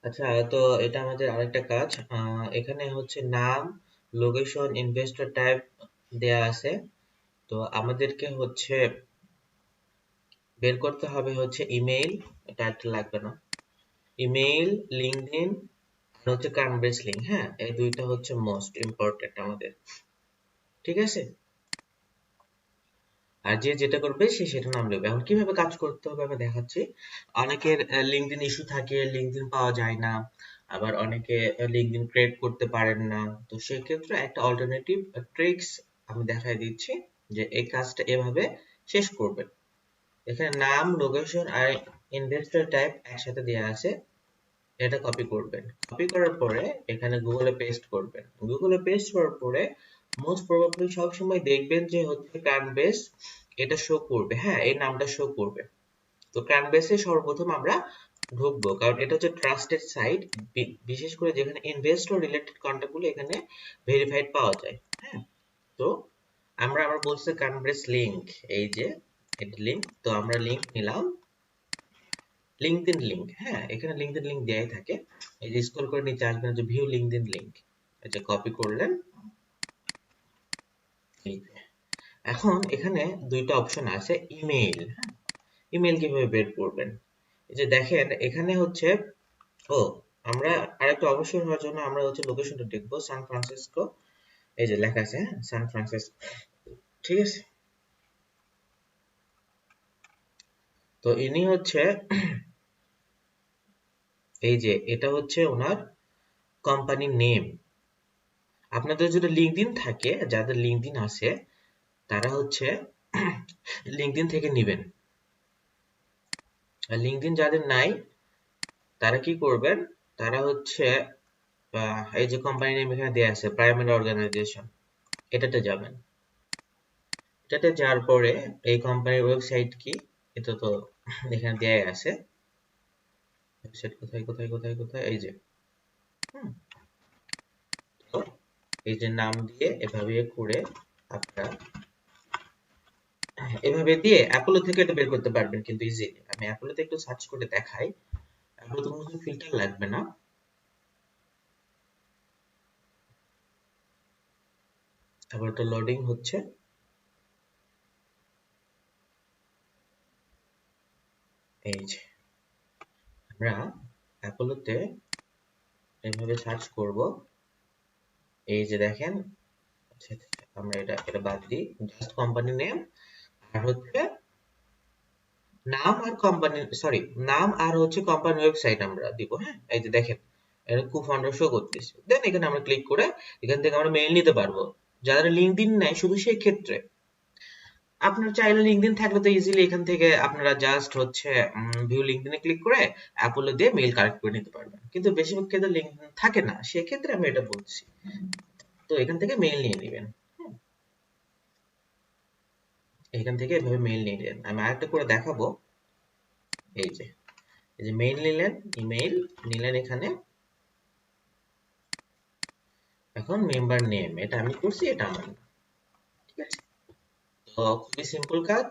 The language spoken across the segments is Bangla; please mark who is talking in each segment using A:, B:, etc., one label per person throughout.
A: আচ্ছা, তো এটা আমাদের আরেকটা কাজ। এখানে হচ্ছে নাম, লোকেশন, ইনভেস্টর টাইপ দেয়া আছে। তো আমাদেরকে হচ্ছে বের করতে হবে হচ্ছে ইমেইল, এটা একটা লাগবে না। ইমেইল, লিঙ্কডইন আর হচ্ছে কার্নবেস লিঙ্ক। হ্যাঁ, এই দুইটা হচ্ছে মোস্ট ইম্পর্টেন্ট আমাদের। ঠিক আছে? আর যে যেটা করবে সে সেটা নাম নেবে। এখন কিভাবে কাজ করতে হবে আমি দেখাচ্ছি। অনেকের লিঙ্কডইন ইস্যু থাকে, লিঙ্কডইন পাওয়া যায় না। আবার অনেকে লিঙ্কডইন ক্রিয়েট করতে পারেন না। তো সেক্ষেত্রে একটা অল্টারনেটিভ ট্রিক্স আমি দেখাই দিচ্ছি, যে এই কাজটা এভাবে শেষ করবেন। এখানে নাম, লোকেশন আর ইনভেস্টর টাইপ একসাথে দেওয়া আছে। এটা কপি করবেন। কপি করার পরে এখানে গুগলে পেস্ট করবেন। গুগলে পেস্ট করার পরে মোস্ট প্রবাবলি সবসময় দেখবেন যে হচ্ছে ক্যানভেস এটা শো করবে। হ্যাঁ, এই নামটা শো করবে। তো ক্যানভেসে সর্বপ্রথম আমরা ঢুকবো, কারণ এটা হচ্ছে ট্রাস্টেড সাইট। বিশেষ করে যেখানে ইনভেস্টর রিলেটেড কন্টেন্ট গুলো এখানে ভেরিফাইড পাওয়া যায়। হ্যাঁ, তো আমরা বলছি ক্যানভেস লিংক, এই যে এটা লিংক। তো আমরা লিংক নিলাম, লিঙ্কডইন লিংক। হ্যাঁ, এখানে লিঙ্কডইন লিংক দেয়াই থাকে। এই যে স্ক্রল করে নিচে আসবেন, যে ভিউ লিঙ্কডইন লিংক, এই যে কপি করলেন। এখন এখানে দুইটা অপশন আছে, ইমেইল। হ্যাঁ, ইমেইল কিভাবে বের করবেন? এই যে দেখেন এখানে হচ্ছে, ও আমরা আরেকটা অবশ্যই হওয়ার জন্য আমরা হচ্ছে লোকেশনটা দেখবো, সান ফ্রান্সিসকো। এই যে লেখা আছে, হ্যাঁ, সান ফ্রান্সিসকো। ঠিক আছে? তো ইনি হচ্ছে, এই যে এটা হচ্ছে ওনার কোম্পানি নেম। আপনাদের যদি লিঙ্কডইন থাকে, যাদের লিঙ্কডইন আছে তারা হচ্ছে লিঙ্কডইন থেকে নিবেন। আর লিঙ্কডইন যাদের নাই তারা কি করবেন, তারা হচ্ছে এই যে কোম্পানি নেম এখানে দেয়া আছে, প্রাইমারি অর্গানাইজেশন, এটাতে যাবেন। এটাতে যাওয়ার পরে এই কোম্পানির ওয়েবসাইট কি, এটা তো এখানে দেয়াই আছে। ওয়েবসাইট কোথায় কোথায় কোথায় কোথায়, এই যে। হুম, তো এই যে নাম দিয়ে এভাবে করে আপনারা এভাবে দিয়ে অ্যাপোলো থেকে এটা বের করতে পারবেন কিন্তু ইজিলি। আমি অ্যাপোলোতে একটু সার্চ করে দেখাই। অ্যাপোলোতে কোনো ফিল্টার লাগবে না। তারপর তো লোডিং হচ্ছে। এই যে আমরা অ্যাপোলোতে এভাবে সার্চ করব। এই যে দেখেন, আচ্ছা, আচ্ছা, আমরা এটা এটা বাদ দিই, জাস্ট কোম্পানি নেম আর হচ্ছে নাম আর কোম্পানি, সরি, নাম আর হচ্ছে কোম্পানি ওয়েবসাইট আমরা দিব। হ্যাঁ, এই যে দেখেন এটা কো-ফাউন্ডার শো করতেছে। দেন এখানে আমরা ক্লিক করে এখান থেকে আমরা মেইল নিতে পারবো। যাদের লিঙ্কডইন নাই শুধু সেই ক্ষেত্রে, আপনার চাইলে লিঙ্কডইন থাকলে তো ইজিলি এখান থেকে আপনারা জাস্ট হচ্ছে ভিউ লিঙ্কডইনে ক্লিক করে অ্যাপোলো দিয়ে মেইল কালেক্ট করে নিতে পারবেন। কিন্তু বেশিরভাগ ক্ষেত্রে লিঙ্কডইন থাকে না, সেক্ষেত্রে আমি এটা বলছি। তো এখান থেকে মেইল নিয়ে নেবেন। হুম, এখান থেকে এভাবে মেইল নিয়ে নেবেন। আমি আরেকটা করে দেখাবো। এই যে এই যে মেইল নিলেন, ইমেইল নিলেন এখানে। এখন মেম্বার নেম এটা আমি করছি, এটা আমার না। ঠিক আছে? তো খুবই সিম্পল কাজ।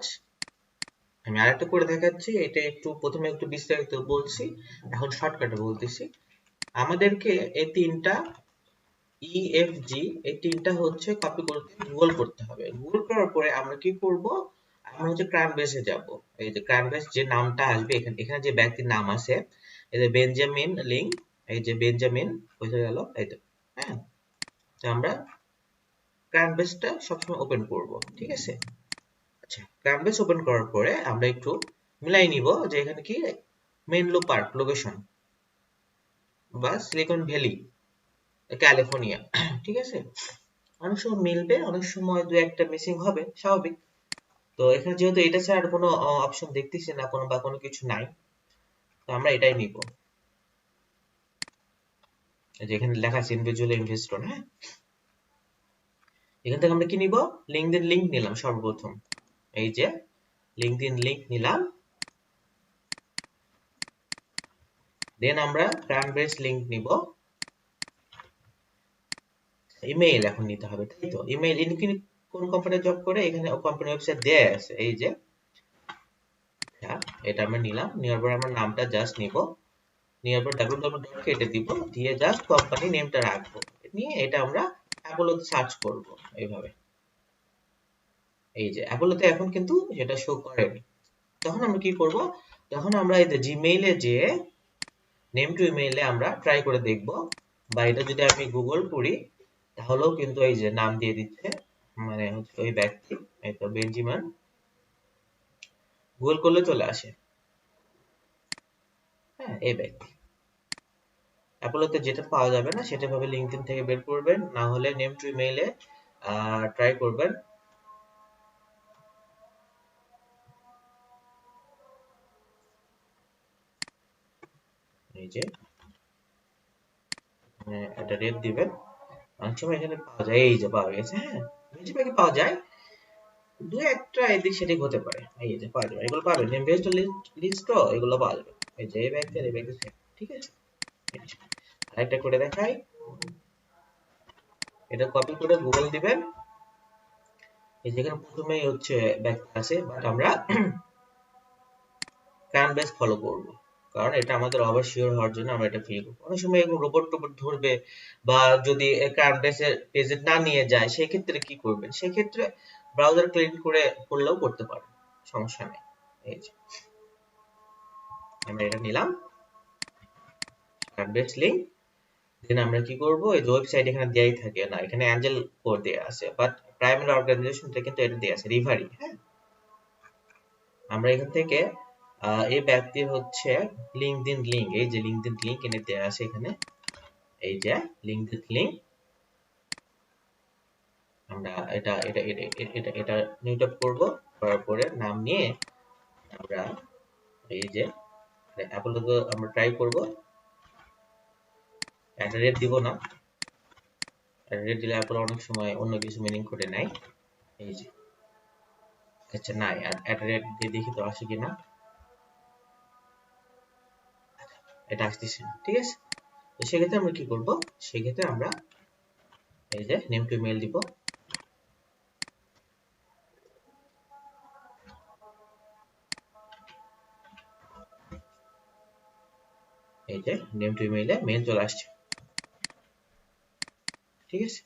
A: আমি আরেকটা করে দেখাচ্ছি। এটা একটু প্রথমে একটু বিস্তারিত বলছি, এখন শর্টকাটে বলতেছি। আমাদেরকে এই তিনটা ইএফজি, এই তিনটা হচ্ছে কপি করতে গুগল করতে হবে। গুগল করার পরে আমরা কি করব, আমরা হচ্ছে ক্রাইমবেসে যাব। এই যে ক্রাইমবেস যে নামটা আসবে, এখানে এখানে যে ব্যক্তির নাম আছে, এই যে বেঞ্জামিন লিং, এই যে বেঞ্জামিন কোথায় গেল, এই তো। হ্যাঁ, তো আমরা ক্রাইমবেসটা সবসময় ওপেন করব। ঠিক আছে? আচ্ছা, ক্রাইমবেস ওপেন করার পরে আমরা একটু মিলাই নিব যে এখানে কি মেনলো পার্ক লোকেশন বা সিলিকন ভ্যালি, ক্যালিফোর্নিয়া। ঠিক আছে? অনেক সময় মিলবে, অনেক সময় দু একটা মিসিং হবে, স্বাভাবিক। তো এখানে যেহেতু এটা ছাড়া আর কোনো অপশন দেখতেছি না, কোনো বা কোনো কিছু নাই, তো আমরা এটাই নিব। যেখানে লেখা আছে ইন্ডিভিজুয়াল ইনভেস্টর। হ্যাঁ, এখান থেকে আমরা কি নিব, লিঙ্কডইন লিংক নিলাম সর্বপ্রথম। এই যে লিঙ্কডইন লিংক নিলাম। দেন আমরা ক্রাইমবেস লিংক নিব। ইমেইল এখন নিতে হবে, তাই তো? ইমেইল ইনি কোন কোম্পানি জব করে, এখানে কোম্পানি ওয়েবসাইট দেয়া আছে। এই যে এটা আমরা নিলাম, নেওয়ার পর আমরা নামটা জাস্ট নিব, নেওয়ার পর www কেটে দিব, দিয়ে জাস্ট কোম্পানি নেমটা রাখবো, নিয়ে এটা আমরা অ্যাপোলোতে সার্চ করব এইভাবে। এই যে অ্যাপোলোতে এখন কিন্তু সেটা শো করেনি। তখন আমরা কি করব, তখন আমরা এই যে জিমেইলে যে নেম টু ইমেইলে আমরা ট্রাই করে দেখব, বা এটা যদি আমি গুগল করি তাহলেও কিন্তু এই যে নাম দিয়ে দিচ্ছে, মানে হচ্ছে ওই ব্যক্তি, এই তো বেঞ্জিমান, গুগল করলে চলে আসে। হ্যাঁ, এই ব্যক্তি। অ্যাপোলোতে যেটা পাওয়া যাবে না সেটা ভাবে লিঙ্কডইন থেকে বের করবেন, না হলে নেম টু ইমেইলে ট্রাই করবেন। এই যে একটা রেট দিবেন, অনেক সময় এখানে পাওয়া যায়, এই যে পাওয়া গেছে। হ্যাঁ, বেশিরভাগই পাওয়া যায়, দু একটা এদিক সেদিক হতে পারে। এই যে পাওয়া যাবে, এগুলো পাবেন, ইনভেস্টর লিস্ট এগুলো পাওয়া যাবে। এই যে এই ব্যক্তি আর এই ব্যক্তি সেম, ঠিক আছে। আরেকটা করে দেখাই, এটা কপি করে গুগল দিবেন। এই যেখানে প্রথমেই হচ্ছে ব্যক্তি আছে, বাট আমরা কারেন্ট বেস ফলো করব, কারণ এটা আমাদের ওভার শিওর হওয়ার জন্য আমরা এটা ফিল করব। অনেক সময় এরকম রোবট টোবট ধরবে, বা যদি কারেন্ট বেসের পেজে না নিয়ে যায়, সেক্ষেত্রে কি করবেন, সেক্ষেত্রে ব্রাউজার ক্লিন করে করলেও করতে পারেন, সমস্যা নেই। এই যে আমরা এটা নিলাম কারেন্ট বেস লিঙ্ক, দেন আমরা কি করব, এই যে ওয়েবসাইট এখানে দেয়াই থাকে না, এখানে অ্যাঞ্জেল কোড দেয়া আছে, বাট প্রাইমারি অর্গানাইজেশনটা কিন্তু এটা দেয়া আছে রিভারি। হ্যাঁ, আমরা এখান থেকে এই ব্যক্তির হচ্ছে লিঙ্কডইন লিংক, এই যে লিঙ্কডইন লিংক এনে দেয়া আছে এখানে, এই যে লিঙ্কডইন লিংক, আমরা এটা এটা এটা এটা এটা নিউট আপ করব, করার পরে নাম নিয়ে আমরা এই যে অ্যাপোলোতে আমরা ট্রাই করব। একটা রেট দিব না, রেট দিলে অ্যাপোলো অনেক সময় অন্য কিছু মিনিং করে নেয়। এই যে আচ্ছা, না একটা রেট দিয়ে দেখি তো আসে কিনা, এটা আসতেছে না, ঠিক আছে। তো সেক্ষেত্রে আমরা কি করব, সেক্ষেত্রে আমরা এই যে নেম টু ইমেল দিব, এই যে নেম টু ইমেইলে মেল চলে আসছে, ঠিক আছে।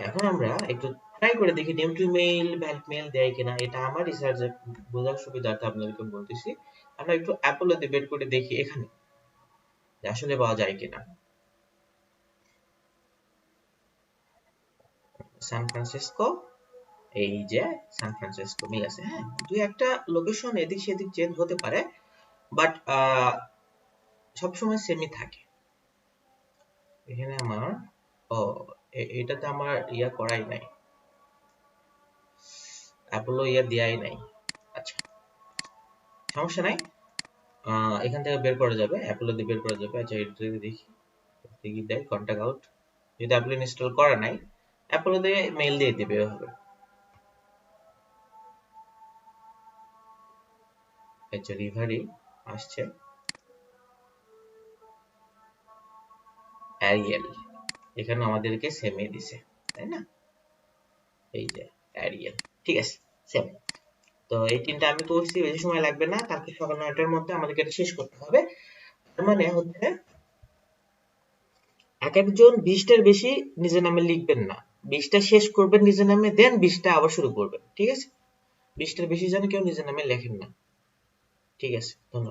A: এখন আমরা একটু ট্রাই করে দেখি name to email valid mail দেয় কিনা, এটা আমার রিসার্চে বোঝার সুবিধার্থে আপনাদেরকে বলতেছি। আমরা একটু অ্যাপোলোতে বের করে দেখি এখানে যে আসলে পাওয়া যায় কিনা। সান ফ্রান্সিসকো, এই যে সান ফ্রান্সিসকো মিল আছে। হ্যাঁ, দুই একটা লোকেশন এদিক সেদিক চেঞ্জ হতে পারে, বাট সবসময় সেমই থাকে। এখানে আমার এটাতে আমার ইয়া করাই নাই, অ্যাপোলো ইয়া দেয়াই নাই। আচ্ছা, সমস্যা নাই, এখান থেকে বের করা যাবে, অ্যাপোলো দিয়ে বের করা যাবে। আচ্ছা, এটা দেখি দেখি দেয় কন্টাক্ট আউট, যদি অ্যাপোলো ইনস্টল করা নাই, অ্যাপোলো দিয়ে মেইল দিয়ে দিবে হবে। আচ্ছা, রিভারি আসছে, অ্যারিয়েল, এখানে আমাদেরকে সেমই দিছে, তাই না? এই যে অ্যারিয়েল, ঠিক আছে, সেম। তো এই তিনটা আমি করছি, বেশি সময় লাগবে না, কালকে সকাল 9টার মধ্যে আমাদেরকে এটা শেষ করতে হবে। তার মানে হচ্ছে এক একজন 20টার বেশি নিজের নামে লিখবেন না, 20টা শেষ করবেন নিজের নামে, দেন 20টা আবার শুরু করবেন, ঠিক আছে। 20টার বেশি যেন কেউ নিজের নামে লেখেন না, ঠিক আছে। ধন্যবাদ।